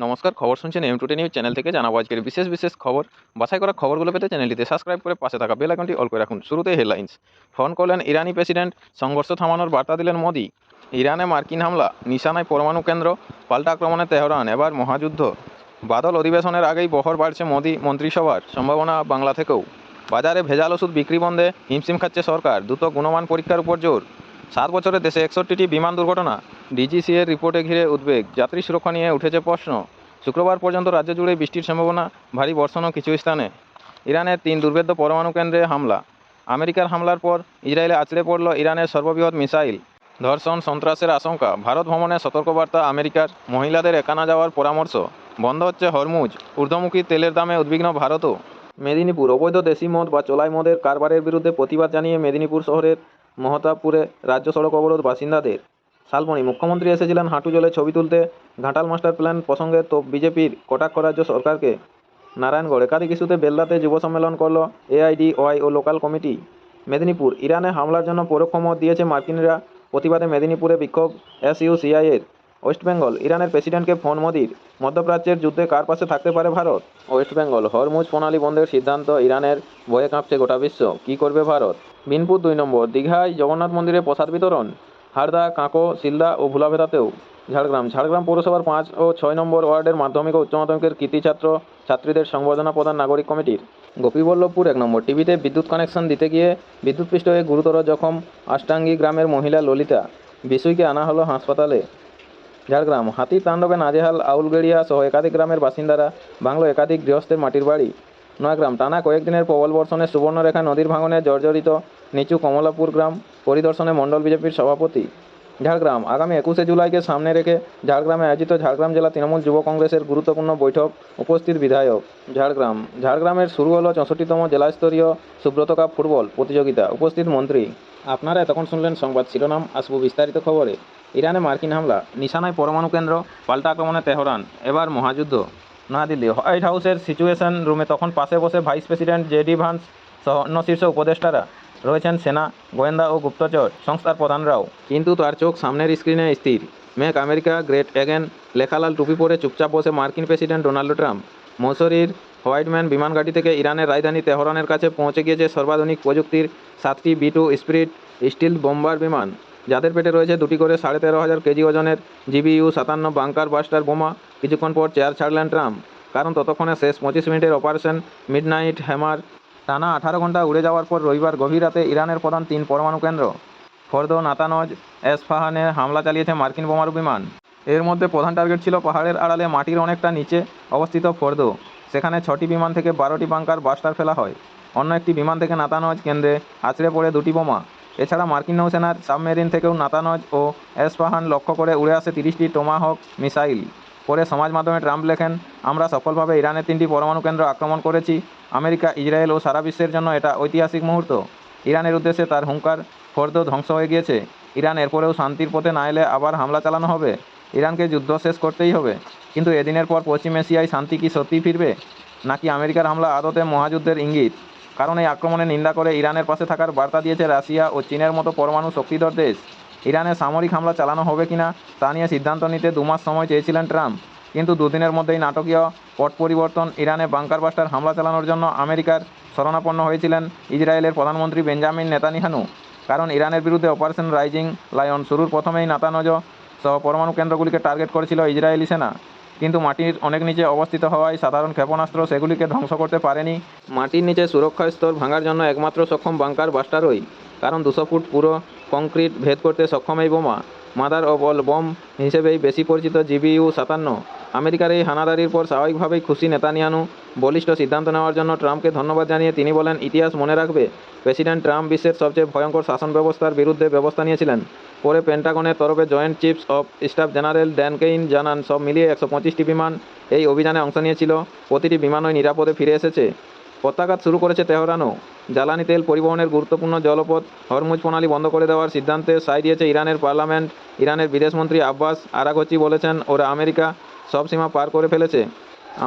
নমস্কার, খবর শুনছেন M2 নিউজ চ্যানেল থেকে। জানাবো আজকের বিশেষ খবর। বাছাই করা খবরগুলো পেতে চ্যানেলটিতে সাবস্ক্রাইব করে পাশে থাকা বেল আইকনটি অল করে রাখুন। শুরুতেই হেডলাইন্স। ফোন করলেন ইরানি প্রেসিডেন্ট, সংঘর্ষ থামানোর বার্তা দিলেন মোদি। ইরানে মার্কিন হামলা, নিশানায় পরমাণু কেন্দ্র, পাল্টা আক্রমণে তেহরান, এবার মহাযুদ্ধ। বাদল অধিবেশনের আগেই বহর বাড়ছে মোদি মন্ত্রিসভার, সম্ভাবনা বাংলা থেকেও। বাজারে ভেজাল ওষুধ বিক্রি বন্ধে হিমশিম খাচ্ছে সরকার, দ্রুত গুণমান পরীক্ষার উপর জোর। 7 বছরে দেশে 61টি বিমান দুর্ঘটনা, ডিজিসিএর রিপোর্টে ঘিরে উদ্বেগ, যাত্রী সুরক্ষা নিয়ে উঠেছে প্রশ্ন। শুক্রবার পর্যন্ত রাজ্য জুড়ে বৃষ্টির সম্ভাবনা, ভারী বর্ষণও কিছু স্থানে। ইরানের 3 দুর্ভেদ্য পরমাণু কেন্দ্রে হামলা। আমেরিকার হামলার পর ইসরায়েলে আছড়ে পড়ল ইরানের সর্ববৃহৎ মিসাইল। ধর্ষণ, সন্ত্রাসের আশঙ্কা, ভারত ভ্রমণে সতর্কবার্তা আমেরিকার। মহিলাদের একা না যাওয়ার পরামর্শ। বন্ধ হচ্ছে হরমুজ, ঊর্ধ্বমুখী তেলের দামে উদ্বিগ্ন ভারতও। মেদিনীপুর, অবৈধ দেশি মদ বা চোলাই মদের কারবারের বিরুদ্ধে প্রতিবাদ জানিয়ে মেদিনীপুর শহরের মহতাবপুরে রাজ্য সড়ক অবরোধ বাসিন্দাদের। শালবনী, মুখ্যমন্ত্রী এসেছিলেন হাঁটু জলে ছবি তুলতে, ঘাটাল মাস্টার প্ল্যান প্রসঙ্গে তো বিজেপির কটাক্ষ রাজ্য সরকারকে। নারায়ণগড়, একাধিক ইস্যুতে বেলদাতে যুব সম্মেলন করল এআইডিওয়াই ও লোকাল কমিটি। মেদিনীপুর, ইরানে হামলার জন্য পরোক্ষ মত দিয়েছে মার্কিনরা, প্রতিবাদে মেদিনীপুরে বিক্ষোভ এসইউসিআইয়ের। ওয়েস্টবেঙ্গল, ইরানের প্রেসিডেন্টকে ফোন মোদির, মধ্যপ্রাচ্যের যুদ্ধে কার পাশে থাকতে পারে ভারত। ওয়েস্টবেঙ্গল, হরমুজ প্রণালী বন্ধের সিদ্ধান্ত ইরানের, ভয়ে কাঁপছে গোটা বিশ্ব, কী করবে ভারত। বিনপুর 2 নম্বর, দীঘায় জগন্নাথ মন্দিরে প্রসাদ বিতরণ। হারদা, কাঁকো, সিলদা ও ভোলাভেদাতেও। ঝাড়গ্রাম পৌরসভার 5 ও 6 নম্বর ওয়ার্ডের মাধ্যমিক ও উচ্চ মাধ্যমিকের কৃতি ছাত্রীদের সংবর্ধনা প্রদান নাগরিক কমিটির। গোপীবল্লভপুর 1 নম্বর, টিভিতে বিদ্যুৎ কানেকশন দিতে গিয়ে বিদ্যুৎপৃষ্ট হয়ে গুরুতর জখম আষ্টাঙ্গী গ্রামের মহিলা ললিতা, বিশুইকে আনা হলো হাসপাতালে। ঝাড়গ্রাম, হাতির তাণ্ডবে নাজেহাল আউলগেড়িয়া সহ একাধিক গ্রামের বাসিন্দারা, ভাঙল একাধিক গৃহস্থের মাটির বাড়ি। নয়াগ্রাম, টানা কয়েকদিনের প্রবল বর্ষণে সুবর্ণরেখা নদীর ভাঙনে জর্জরিত নিচু কমলাপুর গ্রাম, পরিদর্শনে মণ্ডল বিজেপির সভাপতি। ঝাড়গ্রাম, আগামী 21শে জুলাইকে সামনে রেখে ঝাড়গ্রামে আয়োজিত ঝাড়গ্রাম জেলা তৃণমূল যুব কংগ্রেসের গুরুত্বপূর্ণ বৈঠক, উপস্থিত বিধায়ক। ঝাড়গ্রামের শুরু হলো 64তম জেলাস্তরীয় সুব্রত কাপ ফুটবল প্রতিযোগিতা, উপস্থিত মন্ত্রী। আপনারা এতক্ষণ শুনলেন সংবাদ শিরোনাম, আসবো বিস্তারিত খবরে। ইরানে মার্কিন হামলা, নিশানায় পরমাণু কেন্দ্র, পাল্টা আক্রমণে তেহরান, এবার মহাযুদ্ধ। নয়াদিল্লি, হোয়াইট হাউসের সিচুয়েশন রুমে তখন পাশে বসে ভাইস প্রেসিডেন্ট জেডি ভান্স সহ অন্য শীর্ষ উপদেষ্টারা। রয়েছেন সেনা, গোয়েন্দা ও গুপ্তচর সংস্থার প্রধানরাও। কিন্তু তার চোখ সামনের স্ক্রিনে স্থির। মেক আমেরিকা গ্রেট এগেন লেখা লাল টুপি পরে চুপচাপ বসে মার্কিন প্রেসিডেন্ট ডোনাল্ড ট্রাম্প। মসুরির হোয়াইটম্যান বিমানঘাঁটি থেকে ইরানের রাজধানী তেহরানের কাছে পৌঁছে গিয়েছে সর্বাধুনিক প্রযুক্তির 7টি B2 স্পিরিট স্টিল বোম্বার বিমান, যাদের পেটে রয়েছে 2টি করে 13,500 কেজি ওজনের GBU-57 বাংকার বাস্টার বোমা। কিছুক্ষণ পর চেয়ার ছাড়লেন ট্রাম্প, কারণ ততক্ষণে শেষ 25 মিনিটের অপারেশন মিডনাইট হ্যামার। টানা 18 ঘন্টা উড়ে যাওয়ার পর রবিবার গভীর রাতে ইরানের প্রধান 3 পরমাণু কেন্দ্র ফর্দো, নাতানজ, এসফাহানে হামলা চালিয়েছে মার্কিন বোমারু বিমান। এর মধ্যে প্রধান টার্গেট ছিল পাহাড়ের আড়ালে মাটির অনেকটা নিচে অবস্থিত ফর্দো। সেখানে 6টি বিমান থেকে 12টি বাংকার বাস্টার ফেলা হয়। অন্য একটি বিমান থেকে নাতানজ কেন্দ্রে আছড়ে পড়ে 2টি বোমা। এছাড়া মার্কিন নৌসেনার সাবমেরিন থেকেও নাতানজ ও এসফাহান লক্ষ্য করে উড়ে আসে 30টি টোমাহক মিসাইল। পরে সমাজ মাধ্যমে ট্রাম্প লেখেন, আমরা সফলভাবে ইরানের 3টি পরমাণু কেন্দ্র আক্রমণ করেছি। আমেরিকা, ইসরায়েল ও সারা বিশ্বের জন্য এটা ঐতিহাসিক মুহূর্ত। ইরানের উদ্দেশ্যে তার হুঙ্কার, ফর্দো ধ্বংস হয়ে গিয়েছে। ইরান এরপরেও শান্তির পথে না এলে আবার হামলা চালানো হবে। ইরানকে যুদ্ধ শেষ করতেই হবে। কিন্তু এদিনের পর পশ্চিম এশিয়ায় শান্তি কি সত্যিই ফিরবে, নাকি আমেরিকার হামলা আদতে মহাযুদ্ধের ইঙ্গিত? কারণ এই আক্রমণের নিন্দা করে ইরানের পাশে থাকার বার্তা দিয়েছে রাশিয়া ও চীনের মতো পরমাণু শক্তিধর দেশ। ইরানে সামরিক হামলা চালানো হবে কিনা তা নিয়ে সিদ্ধান্ত নিতে 2 মাস সময় চেয়েছিলেন ট্রাম্প, কিন্তু দুদিনের মধ্যেই নাটকীয় পট পরিবর্তন। ইরানে বাংকার বাস্টার হামলা চালানোর জন্য আমেরিকার শরণাপন্ন হয়েছিলেন ইসরায়েলের প্রধানমন্ত্রী বেঞ্জামিন নেতানিয়াহু। কারণ ইরানের বিরুদ্ধে অপারেশন রাইজিং লায়ন শুরুর প্রথমেই নাতানজ সহ পরমাণু কেন্দ্রগুলিকে টার্গেট করেছিল ইসরায়েলি সেনা, কিন্তু মাটির অনেক নিচে অবস্থিত হওয়ায় সাধারণ ক্ষেপণাস্ত্র সেগুলিকে ধ্বংস করতে পারেনি। মাটির নিচে সুরক্ষা স্তর ভাঙার জন্য একমাত্র সক্ষম বাংকার বাস্টারই, কারণ 200 ফুট পুরো কংক্রিট ভেদ করতে সক্ষম এই বোমা। মাদার অব অল বম হিসেবেই বেশি পরিচিত GBU-57। আমেরিকার এই হানাদারির পর স্বাভাবিকভাবেই খুশি নেতানিয়াহু। বলিষ্ঠ সিদ্ধান্ত নেওয়ার জন্য ট্রাম্পকে ধন্যবাদ জানিয়ে তিনি বলেন, ইতিহাস মনে রাখবে, প্রেসিডেন্ট ট্রাম্প বিশ্বের সবচেয়ে ভয়ঙ্কর শাসন ব্যবস্থার বিরুদ্ধে ব্যবস্থা নিয়েছিলেন। পরে পেন্টাগনের তরফে joint chiefs of staff general Dan Kane জানান, সব মিলিয়ে 125টি বিমান এই অভিযানে অংশ নিয়েছিল। প্রতিটি বিমানই নিরাপদে ফিরে এসেছে। প্রত্যাঘাত শুরু করেছে তেহরানও। জ্বালানি তেল পরিবহনের গুরুত্বপূর্ণ জলপথ হরমুজ প্রণালী বন্ধ করে দেওয়ার সিদ্ধান্তে সায় দিয়েছে ইরানের পার্লামেন্ট। ইরানের বিদেশমন্ত্রী আব্বাস আরাঘচি বলেছেন, ওরা আমেরিকা সব সীমা পার করে ফেলেছে।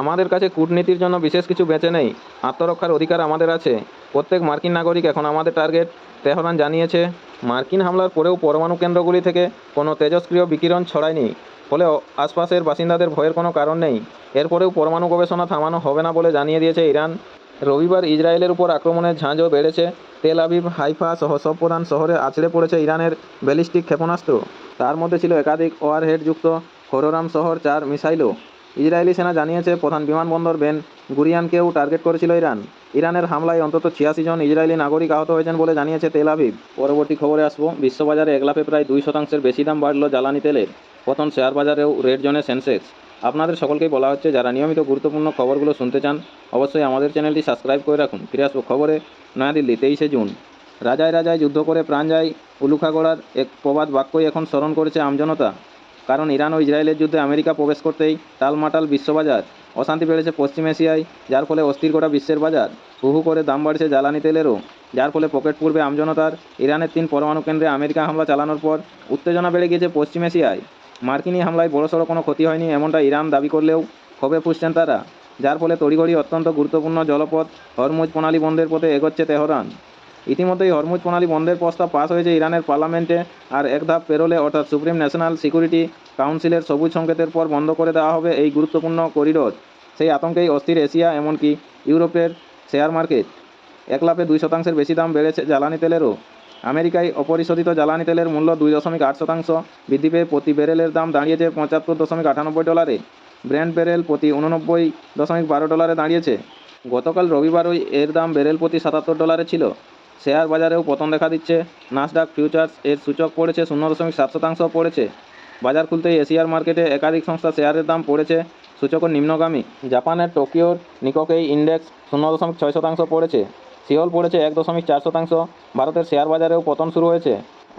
আমাদের কাছে কূটনীতির জন্য বিশেষ কিছু বেঁচে নেই, আত্মরক্ষার অধিকার আমাদের আছে। প্রত্যেক মার্কিন নাগরিক এখন আমাদের টার্গেট, তেহরান জানিয়েছে। মার্কিন হামলার পরেও পরমাণু কেন্দ্রগুলি থেকে কোনো তেজস্ক্রিয় বিকিরণ ছড়ায়নি, ফলে আশপাশের বাসিন্দাদের ভয়ের কোনো কারণ নেই। এরপরেও পরমাণু গবেষণা থামানো হবে না বলে জানিয়ে দিয়েছে ইরান। রবিবার ইসরায়েলের উপর আক্রমণের ঝাঁজও বেড়েছে। তেল আবিব, হাইফা সহ সব প্রধান শহরে আছড়ে পড়েছে ইরানের ব্যালিস্টিক ক্ষেপণাস্ত্র। তার মধ্যে ছিল একাধিক ওয়ারহেডযুক্ত খোররাম শহর 4 মিসাইলও। ইসরায়েলি সেনা জানিয়েছে প্রধান বিমানবন্দর বেন গুরিয়ানকেও টার্গেট করেছিল ইরান। ইরানের হামলায় অন্তত 86 জন ইসরায়েলি নাগরিক আহত হয়েছেন বলে জানিয়েছে তেল আবিব। পরবর্তী খবরে আসবো। বিশ্ববাজারে এক লাফে প্রায় 2% বেশি দাম বাড়ল জ্বালানি তেলের। পতন শেয়ার বাজারেও, রেড জোনে সেন্সেক্স। আপনাদের সকলকেই বলা হচ্ছে, যারা নিয়মিত গুরুত্বপূর্ণ খবরগুলো শুনতে চান অবশ্যই আমাদের চ্যানেলটি সাবস্ক্রাইব করে রাখুন। ফিরে আসবো খবরে। নয়াদিল্লি 23শে জুন। রাজায় রাজায় যুদ্ধ করে প্রাণ যায় উলুখাগড়ার এক প্রবাদ বাক্যই এখন স্মরণ করেছে আমজনতা। কারণ ইরান ও ইসরায়েলের যুদ্ধে আমেরিকা প্রবেশ করতেই টালমাটাল বিশ্ববাজার। অশান্তি বেড়েছে পশ্চিম এশিয়ায়, যার ফলে অস্থির গোটা বিশ্বের বাজার। হু হু করে দাম বাড়ছে জ্বালানি তেলেরও, যার ফলে পকেট পূর্বে আমজনতার। ইরানের 3 পরমাণু কেন্দ্রে আমেরিকা হামলা চালানোর পর উত্তেজনা বেড়ে গিয়েছে পশ্চিম এশিয়ায়। মার্কিনী হামলায় বড়সড় কোনো ক্ষতি হয়নি এমনটা ইরান দাবি করলেও ক্ষোভে ফুঁসছেন তারা, যার ফলে তড়িঘড়ি অত্যন্ত গুরুত্বপূর্ণ জলপথ হরমুজ প্রণালী বন্ধের পথে এগোচ্ছে তেহরান। ইতিমধ্যেই হরমুজ প্রণালী বন্ধের প্রস্তাব পাস হয়েছে ইরানের পার্লামেন্টে, আর এক ধাপ পেরোলে অর্থাৎ সুপ্রিম ন্যাশনাল সিকিউরিটি কাউন্সিলের সবুজ সংকেতের পর বন্ধ করে দেওয়া হবে এই গুরুত্বপূর্ণ করিডোর। সেই আতঙ্কেই অস্থির এশিয়া, এমনকি ইউরোপের শেয়ার মার্কেট। এক লাফে 2% বেশি দাম বেড়েছে জ্বালানি তেলেরও। আমেরিকায় অপরিশোধিত জ্বালানি তেলের মূল্য 2.8% বৃদ্ধি পেয়ে প্রতি ব্যারেলের দাম দাঁড়িয়েছে $75.98। ব্র্যান্ড ব্যারেল প্রতি $89.12 দাঁড়িয়েছে। গতকাল রবিবারই এর দাম ব্যারেল প্রতি $77 ছিল। শেয়ার বাজারেও পতন দেখা দিচ্ছে। নাসডাক ফিউচার্স এর সূচক পড়েছে 0.7% পড়েছে। বাজার খুলতেই এশিয়ার মার্কেটে একাধিক সংস্থা শেয়ারের দাম পড়েছে সূচক নিম্নগামী। জাপানের টোকিওর নিকোকেই ইন্ডেক্স 0.6% পড়েছে। সিওল পড়েছে 1.4%। ভারতের শেয়ার বাজারেও পতন শুরু হয়েছে।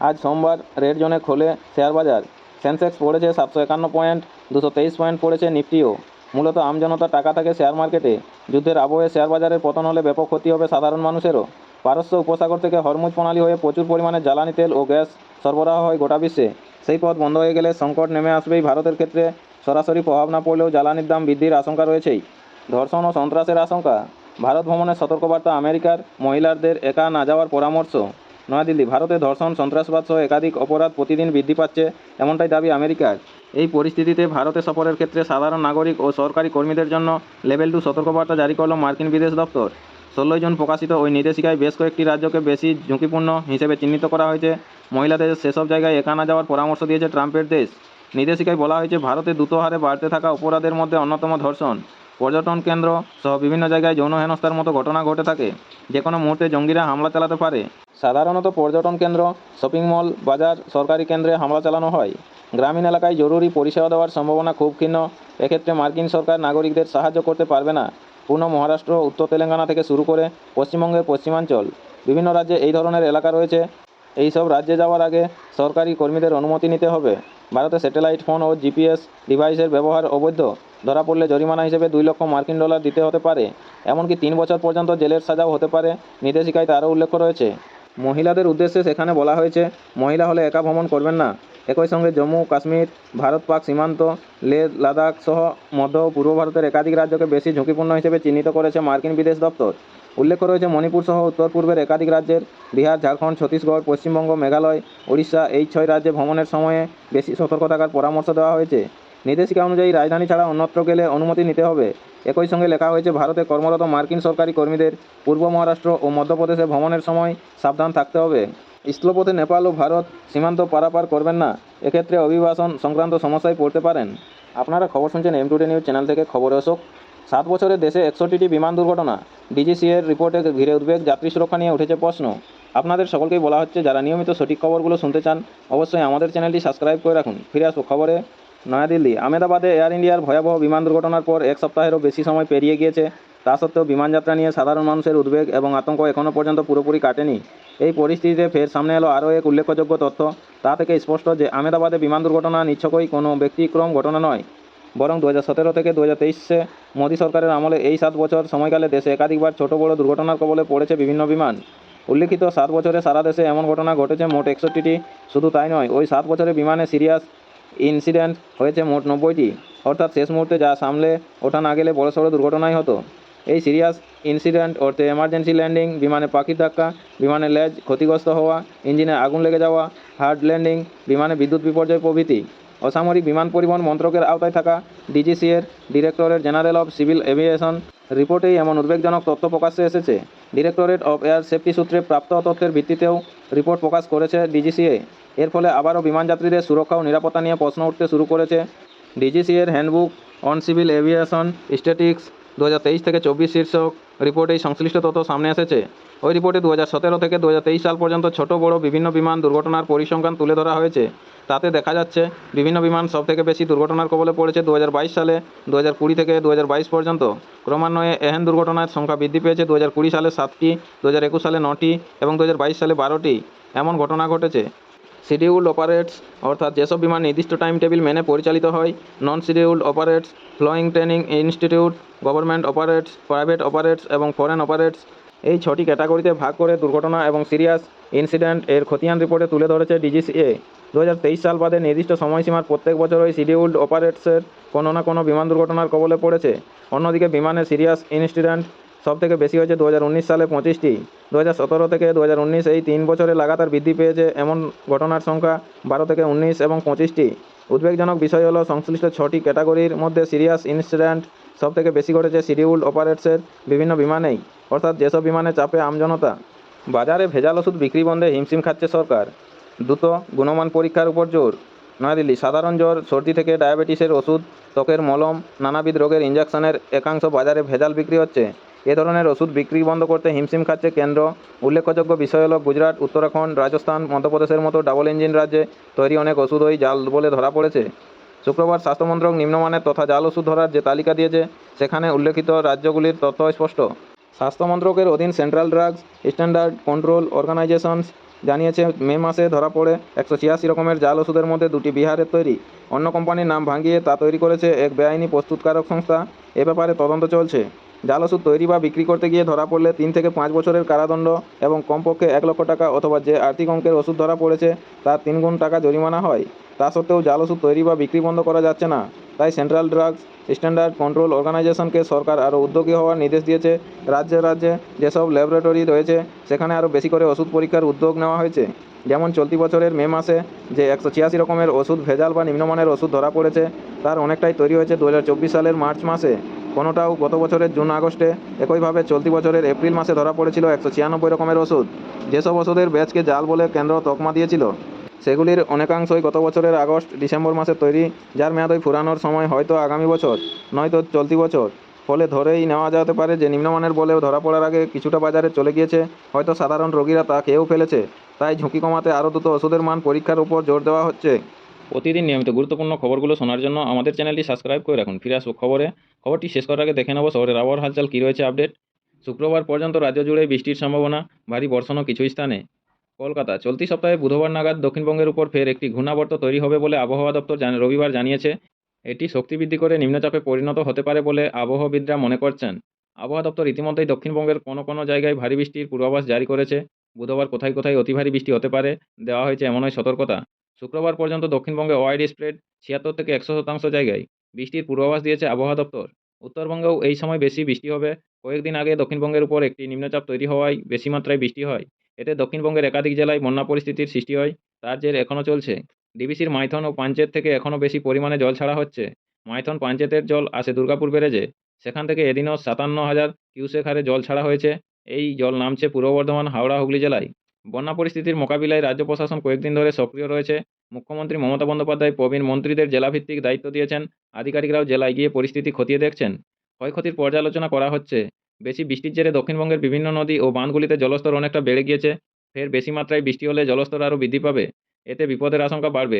আজ সোমবার রেড জোনে খোলে শেয়ার বাজার। সেন্সেক্স পড়েছে 751 পয়েন্ট, 223 পয়েন্ট পড়েছে নিফটিও। মূলত আমজনতার টাকা থাকে শেয়ার মার্কেটে। যুদ্ধের আবহে শেয়ার বাজারের পতন হলে ব্যাপক ক্ষতি হবে সাধারণ মানুষেরও। পারস্য উপসাগর থেকে হরমুজ প্রণালী হয়ে প্রচুর পরিমাণে জ্বালানি তেল ও গ্যাস সরবরাহ হয় গোটা বিশ্বে। সেই পথ বন্ধ হয়ে গেলে সংকট নেমে আসবেই। ভারতের ক্ষেত্রে সরাসরি প্রভাব না পড়লেও জ্বালানির দাম বৃদ্ধির আশঙ্কা রয়েছেই। ধর্ষণ ও সন্ত্রাসের আশঙ্কা। ভারত ভ্রমণের সতর্কবার্তা আমেরিকার। মহিলাদের একা না যাওয়ার পরামর্শ। নয়াদিল্লি, ভারতে ধর্ষণ, সন্ত্রাসবাদ সহ একাধিক অপরাধ প্রতিদিন বৃদ্ধি পাচ্ছে, এমনটাই দাবি আমেরিকার। এই পরিস্থিতিতে ভারতে সফরের ক্ষেত্রে সাধারণ নাগরিক ও সরকারি কর্মীদের জন্য লেভেল 2 সতর্কবার্তা জারি করল মার্কিন বিদেশ দপ্তর। 16 জুন প্রকাশিত ওই নির্দেশিকায় বেশ কয়েকটি রাজ্যকে বেশি ঝুঁকিপূর্ণ হিসেবে চিহ্নিত করা হয়েছে। মহিলাদের সেসব জায়গায় একা না যাওয়ার পরামর্শ দিয়েছে ট্রাম্পের দেশ। নির্দেশিকায় বলা হয়েছে, ভারতে দ্রুত হারে বাড়তে থাকা অপরাধের মধ্যে অন্যতম ধর্ষণ। পর্যটন কেন্দ্র সহ বিভিন্ন জায়গায় যৌন হেনস্থার মতো ঘটনা ঘটে থাকে। যে কোনো মুহূর্তে জঙ্গিরা হামলা চালাতে পারে। সাধারণত পর্যটন কেন্দ্র, শপিং মল, বাজার, সরকারি কেন্দ্রে হামলা চালানো হয়। গ্রামীণ এলাকায় জরুরি পরিষেবা দেওয়ার সম্ভাবনা খুব ক্ষীণ। এক্ষেত্রে মার্কিন সরকার নাগরিকদের সাহায্য করতে পারবে না। পূর্ণ মহারাষ্ট্র, উত্তর তেলেঙ্গানা থেকে শুরু করে পশ্চিমবঙ্গের পশ্চিমাঞ্চল বিভিন্ন রাজ্যে এই ধরনের এলাকা রয়েছে। এই সব রাজ্যে যাওয়ার আগে সরকারি কর্মীদের অনুমতি নিতে হবে। ভারতে স্যাটেলাইট ফোন ও জিপিএস ডিভাইসের ব্যবহার অবৈধ ধরা পড়লে জরিমানা হিসেবে $2 লক্ষ দিতে হতে পারে। এমনকি 3 বছর পর্যন্ত জেলের সাজাও হতে পারে। নির্দেশিকায় তারও উল্লেখ রয়েছে। মহিলাদের উদ্দেশ্যে সেখানে বলা হয়েছে, মহিলা হলে একা ভ্রমণ করবেন না। একই সঙ্গে জম্মু কাশ্মীর, ভারত পাক সীমান্ত, লেহ লাদাখ সহ মধ্য ও পূর্ব ভারতের একাধিক রাজ্যকে বেশি ঝুঁকিপূর্ণ হিসেবে চিহ্নিত করেছে মার্কিন বিদেশ দপ্তর। উল্লেখ রয়েছে, মণিপুর সহ উত্তর পূর্বের একাধিক রাজ্যের, বিহার, ঝাড়খণ্ড, ছত্তিশগড়, পশ্চিমবঙ্গ, মেঘালয়, ওড়িশা এই 6 রাজ্যে ভ্রমণের সময়ে বেশি সতর্ক থাকার পরামর্শ দেওয়া হয়েছে। নির্দেশিকা অনুযায়ী রাজধানী ছাড়া অন্যত্র গেলে অনুমতি নিতে হবে। একই সঙ্গে লেখা হয়েছে, ভারতে কর্মরত মার্কিন সরকারি কর্মীদের পূর্ব মহারাষ্ট্র ও মধ্যপ্রদেশে ভ্রমণের সময় সাবধান থাকতে হবে। স্থলপথে নেপাল ও ভারত সীমান্ত পারাপার করবেন না। এক্ষেত্রে অভিবাসন সংক্রান্ত সমস্যায় পড়তে পারেন। আপনারা খবর শুনছেন এম টুডে নিউজ চ্যানেল থেকে। খবরে অশোক। 7 বছরে দেশে 61টি বিমান দুর্ঘটনা। ডিজিসিএর রিপোর্টে ঘিরে উদ্বেগ, যাত্রী সুরক্ষা নিয়ে উঠেছে প্রশ্ন। আপনাদের সকলকেই বলা হচ্ছে, যারা নিয়মিত সঠিক খবরগুলো শুনতে চান অবশ্যই আমাদের চ্যানেলটি সাবস্ক্রাইব করে রাখুন। ফিরে আসবো খবরে। নয়াদিল্লি, আহমেদাবাদে এয়ার ইন্ডিয়ার ভয়াবহ বিমান দুর্ঘটনার পর 1 সপ্তাহেরও বেশি সময় পেরিয়ে গিয়েছে। তা সত্ত্বেও বিমানযাত্রা নিয়ে সাধারণ মানুষের উদ্বেগ এবং আতঙ্ক এখনও পর্যন্ত পুরোপুরি কাটেনি। এই পরিস্থিতিতে ফের সামনে এলো আরও এক উল্লেখযোগ্য তথ্য। তা থেকে স্পষ্ট যে আহমেদাবাদে বিমান দুর্ঘটনা নিছকই কোনো ব্যতিক্রম ঘটনা নয়, বরং 2017 থেকে 2023 মোদী সরকারের আমলে এই 7 বছর সময়কালে দেশে একাধিকবার ছোট বড় দুর্ঘটনার কবলে পড়েছে বিভিন্ন বিমান। উল্লেখিত 7 বছরে সারা দেশে এমন ঘটনা ঘটেছে মোট 61টি। শুধু তাই নয়, ওই 7 বছরে বিমানে সিরিয়াস ইনসিডেন্ট হয়েছে মোট 90টি, অর্থাৎ শেষ মুহূর্তে যা সামলে ওঠা না গেলে বড়সড় দুর্ঘটনাই হতো। এই সিরিয়াস ইনসিডেন্ট অর্থে এমার্জেন্সি ল্যান্ডিং, বিমানে পাখির ধাক্কা, বিমানের লেজ ক্ষতিগ্রস্ত হওয়া, ইঞ্জিনে আগুন লেগে যাওয়া, হার্ড ল্যান্ডিং, বিমানে বিদ্যুৎ বিপর্যয় প্রভৃতি। অসামরিক বিমান পরিবহন মন্ত্রকের আওতায় থাকা ডিজিসিএর directorate general of civil aviation রিপোর্টেই এমন উদ্বেগজনক তথ্য প্রকাশ্যে এসেছে। ডিরেক্টরেট অফ এয়ার সেফটি সূত্রে প্রাপ্ত তথ্যের ভিত্তিতেও রিপোর্ট প্রকাশ করেছে ডিজিসিএ। এর ফলে আবারও বিমানযাত্রীদের সুরক্ষা ও নিরাপত্তা নিয়ে প্রশ্ন উঠতে শুরু করেছে। ডিজিসিএর handbook on civil aviation statics 2023 থেকে 24 শীর্ষক রিপোর্টেই সংশ্লিষ্ট তথ্য সামনে এসেছে। ওই রিপোর্টে 2017 থেকে 2023 সাল পর্যন্ত ছোট বড় বিভিন্ন বিমান দুর্ঘটনার পরিসংখ্যান তুলে ধরা হয়েছে। তাতে দেখা যাচ্ছে বিভিন্ন বিমান সবথেকে বেশি দুর্ঘটনার কবলে পড়েছে 2022 সালে। 2020 থেকে 2022 পর্যন্ত ক্রমান্বয়ে এহেন দুর্ঘটনার সংখ্যা বৃদ্ধি পেয়েছে। 2020 সালে 7টি, 2021 সালে 9টি এবং 2022 সালে 12টি এমন ঘটনা ঘটেছে। শিডিউল্ড অপারেটস অর্থাৎ যেসব বিমান নির্দিষ্ট টাইম টেবিল মেনে পরিচালিত হয়, non scheduled operators, flying training institute, government operators, private operators এবং ফরেন অপারেটস, এই 6টি ক্যাটাগরিতে ভাগ করে দুর্ঘটনা এবং সিরিয়াস ইনসিডেন্ট এর খতিয়ান রিপোর্টে তুলে ধরেছে ডিজিসিএ। 2023 সাল বাদে নির্দিষ্ট সময়সীমার প্রত্যেক বছর ওই শিডিউল্ড অপারেটসের কোনো না কোনো বিমান দুর্ঘটনার কবলে পড়েছে। অন্যদিকে বিমানের সিরিয়াস ইনসিডেন্ট সবথেকে বেশি হয়েছে 2019 সালে 25টি। 2017 থেকে 2019 এই 3 বছরে লাগাতার বৃদ্ধি পেয়েছে এমন ঘটনার সংখ্যা 12 থেকে 19 এবং 25টি। উদ্বেগজনক বিষয় হলো সংশ্লিষ্ট 6টি ক্যাটাগরির মধ্যে সিরিয়াস ইনসিডেন্ট সবথেকে বেশি ঘটেছে শিডিউল্ড অপারেটসের বিভিন্ন বিমানেই, অর্থাৎ যেসব বিমানে চাপে আমজনতা। বাজারে ভেজাল ওষুধ বিক্রি বন্ধে হিমশিম খাচ্ছে সরকার, দ্রুত গুণমান পরীক্ষার উপর জোর। নয়াদিল্লি, সাধারণ জ্বর, সর্দি থেকে ডায়াবেটিসের ওষুধ, ত্বকের মলম, নানাবিধ রোগের ইঞ্জেকশনের একাংশ বাজারে ভেজাল বিক্রি হচ্ছে। এ ধরনের ওষুধ বিক্রি বন্ধ করতে হিমশিম খাচ্ছে কেন্দ্র। উল্লেখযোগ্য বিষয় হলো গুজরাট, উত্তরাখণ্ড, রাজস্থান, মধ্যপ্রদেশের মতো ডাবল ইঞ্জিন রাজ্যে তৈরি অনেক ওষুধই জাল বলে ধরা পড়েছে। শুক্রবার স্বাস্থ্যমন্ত্রক নিম্নমানের তথা জাল ওষুধ ধরার যে তালিকা দিয়েছে, সেখানে উল্লেখিত রাজ্যগুলির তথ্য স্পষ্ট। স্বাস্থ্য মন্ত্রকের অধীন central drugs standard control organisations জানিয়েছে, মে মাসে ধরা পড়ে 186 রকমের জাল ওষুধের মধ্যে 2টি বিহারের তৈরি। অন্য কোম্পানির নাম ভাঙিয়ে তা তৈরি করেছে এক বেআইনি প্রস্তুতকারক সংস্থা। এ ব্যাপারে তদন্ত চলছে। জাল ওষুধ তৈরি বা বিক্রি করতে গিয়ে ধরা পড়লে 3 থেকে 5 বছরের কারাদণ্ড এবং কমপক্ষে 1 লক্ষ টাকা অথবা যে আর্থিক অঙ্কের ওষুধ ধরা পড়েছে তার 3 গুণ টাকা জরিমানা হয়। তা সত্ত্বেও জাল ওষুধ তৈরি বা বিক্রি বন্ধ করা যাচ্ছে না। তাই সেন্ট্রাল ড্রাগস স্ট্যান্ডার্ড কন্ট্রোল অর্গানাইজেশনকে সরকার আরও উদ্যোগী হওয়ার নির্দেশ দিয়েছে। রাজ্যে রাজ্যে যেসব ল্যাবরেটরি রয়েছে সেখানে আরও বেশি করে ওষুধ পরীক্ষার উদ্যোগ নেওয়া হয়েছে। যেমন চলতি বছরের মে মাসে যে 186 রকমের ওষুধ ভেজাল বা নিম্নমানের ওষুধ ধরা পড়েছে, তার অনেকটাই তৈরি হয়েছে 2024 সালের মার্চ মাসে, কোনোটাও গত বছরের জুন আগস্টে। একইভাবে চলতি বছরের এপ্রিল মাসে ধরা পড়েছিল 196 রকমের ওষুধ। যেসব ওষুধের ব্যাচকে জাল বলে কেন্দ্র তকমা দিয়েছিল, সেগুলির অনেকাংশই গত বছরের আগস্ট ডিসেম্বর মাসে তৈরি, যার মেয়াদ ফুরানোর সময় হয়তো আগামী বছর, নয়তো চলতি বছর। ফলে ধরেই নেওয়া যেতে পারে যে নিম্নমানের বলেও ধরা পড়ার আগে কিছুটা বাজারে চলে গিয়েছে, হয়তো সাধারণ রোগীরা তা খেয়েও ফেলেছে। তাই ঝুঁকি কমাতে আরও দ্রুত ওষুধের মান পরীক্ষার উপর জোর দেওয়া হচ্ছে। প্রতিদিন নিয়মিত গুরুত্বপূর্ণ খবরগুলো শোনার জন্য আমাদের চ্যানেলটি সাবস্ক্রাইব করে রাখুন। ফিরে আসবো খবরটি শেষ করার আগে দেখে নেব শহরের আবহাওয়ার হালচাল কী রয়েছে আপডেট। শুক্রবার পর্যন্ত রাজ্য জুড়ে বৃষ্টির সম্ভাবনা, ভারী বর্ষণও কিছু স্থানে। কলকাতা, চলতি সপ্তাহে বুধবার নাগাদ দক্ষিণবঙ্গের উপর ফের একটি ঘূর্ণাবর্ত তৈরি হবে বলে আবহাওয়া দপ্তর রবিবার জানিয়েছে। এটি শক্তি বৃদ্ধি করে নিম্নচাপে পরিণত হতে পারে বলে আবহাওয়াবিদরা মনে করছেন। আবহাওয়া দপ্তর ইতিমধ্যেই দক্ষিণবঙ্গের কোনো কোনো জায়গায় ভারী বৃষ্টির পূর্বাভাস জারি করেছে। বুধবার কোথায় কোথায় অতি ভারী বৃষ্টি হতে পারে দেওয়া হয়েছে এমনই সতর্কতা। শুক্রবার পর্যন্ত দক্ষিণবঙ্গে ওয়াইড স্প্রেড 76 থেকে 100% জায়গায় বৃষ্টির পূর্বাভাস দিয়েছে আবহাওয়া দপ্তর। উত্তরবঙ্গেও এই সময় বেশি বৃষ্টি হবে। কয়েকদিন আগে দক্ষিণবঙ্গের উপর একটি নিম্নচাপ তৈরি হওয়ায় বেশি মাত্রায় বৃষ্টি হয়। এতে দক্ষিণবঙ্গের একাধিক জেলায় বন্যা পরিস্থিতির সৃষ্টি হয়। তার জের এখনও চলছে। ডিবিসির মাইথন ও পাঞ্চেত থেকে এখনও বেশি পরিমাণে জল ছাড়া হচ্ছে। মাইথন পাঞ্চেতের জল আসে দুর্গাপুর ব্যারেজে। সেখান থেকে এদিনও 57,000 কিউসেক হারে জল ছাড়া হয়েছে। এই জল নামছে পূর্ব বর্ধমান, হাওড়া, হুগলি জেলায়। বন্যা পরিস্থিতির মোকাবিলায় রাজ্য প্রশাসন কয়েকদিন ধরে সক্রিয় রয়েছে। মুখ্যমন্ত্রী মমতা বন্দ্যোপাধ্যায় প্রবীণ মন্ত্রীদের জেলাভিত্তিক দায়িত্ব দিয়েছেন। আধিকারিকরাও জেলায় গিয়ে পরিস্থিতি খতিয়ে দেখছেন। ক্ষয়ক্ষতির পর্যালোচনা করা হচ্ছে। বেশি বৃষ্টির জেরে দক্ষিণবঙ্গের বিভিন্ন নদী ও বাঁধগুলিতে জলস্তর অনেকটা বেড়ে গিয়েছে। ফের বেশি মাত্রায় বৃষ্টি হলে জলস্তর আরও বৃদ্ধি পাবে। এতে বিপদের আশঙ্কা বাড়বে।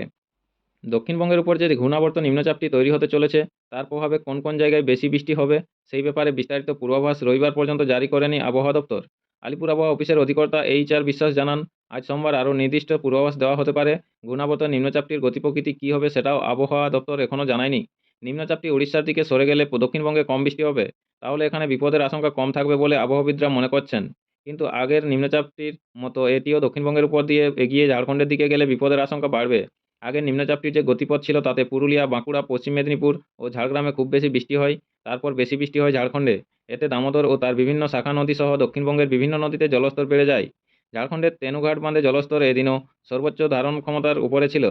দক্ষিণবঙ্গের উপর যে ঘূর্ণাবর্ত নিম্নচাপটি তৈরি হতে চলেছে, তার প্রভাবে কোন কোন জায়গায় বেশি বৃষ্টি হবে সেই ব্যাপারে বিস্তারিত পূর্বাভাস রবিবার পর্যন্ত জারি করেনি আবহাওয়া দপ্তর। আলিপুর আবহাওয়া অফিসের অধিকর্তা HR বিশ্বাস জানান, আজ সোমবার আরও নির্দিষ্ট পূর্বাভাস দেওয়া হতে পারে। ঘূর্ণাবর্ত নিম্নচাপটির গতিপ্রকৃতি কী হবে সেটাও আবহাওয়া দপ্তর এখনও জানায়নি। নিম্নচাপটি উড়িষ্যার দিকে সরে গেলে দক্ষিণবঙ্গে কম বৃষ্টি হবে, তাহলে এখানে বিপদের আশঙ্কা কম থাকবে বলে আবহাওয়াবিদরা মনে করছেন। কিন্তু আগের নিম্নচাপটির মতো এটিও দক্ষিণবঙ্গের উপর দিয়ে এগিয়ে ঝাড়খণ্ডের দিকে গেলে বিপদের আশঙ্কা বাড়বে। আগে নিম্নচাপটির যে গতিপথ ছিল তাতে পুরুলিয়া, বাঁকুড়া, পশ্চিম মেদিনীপুর ও ঝাড়গ্রামে খুব বেশি বৃষ্টি হয়। তারপর বেশি বৃষ্টি হয় ঝাড়খণ্ডে। এতে দামোদর ও তার বিভিন্ন শাখা নদী সহ দক্ষিণবঙ্গের বিভিন্ন নদীতে জলস্তর বেড়ে যায়। ঝাড়খণ্ডের তেনুঘাট বাঁধে জলস্তর এদিনও সর্বোচ্চ ধারণ ক্ষমতার উপরে ছিল।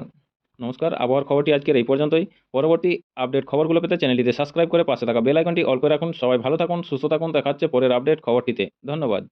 নমস্কার, আবহাওয়ার খবরটি আজকের এই পর্যন্তই। পরবর্তী আপডেট খবরগুলো পেতে চ্যানেলটিতে সাবস্ক্রাইব করে পাশে থাকা বেল আইকনটি অল করে রাখুন। সবাই ভালো থাকুন, সুস্থ থাকুন। দেখা হচ্ছে পরের আপডেট খবরটিতে। ধন্যবাদ।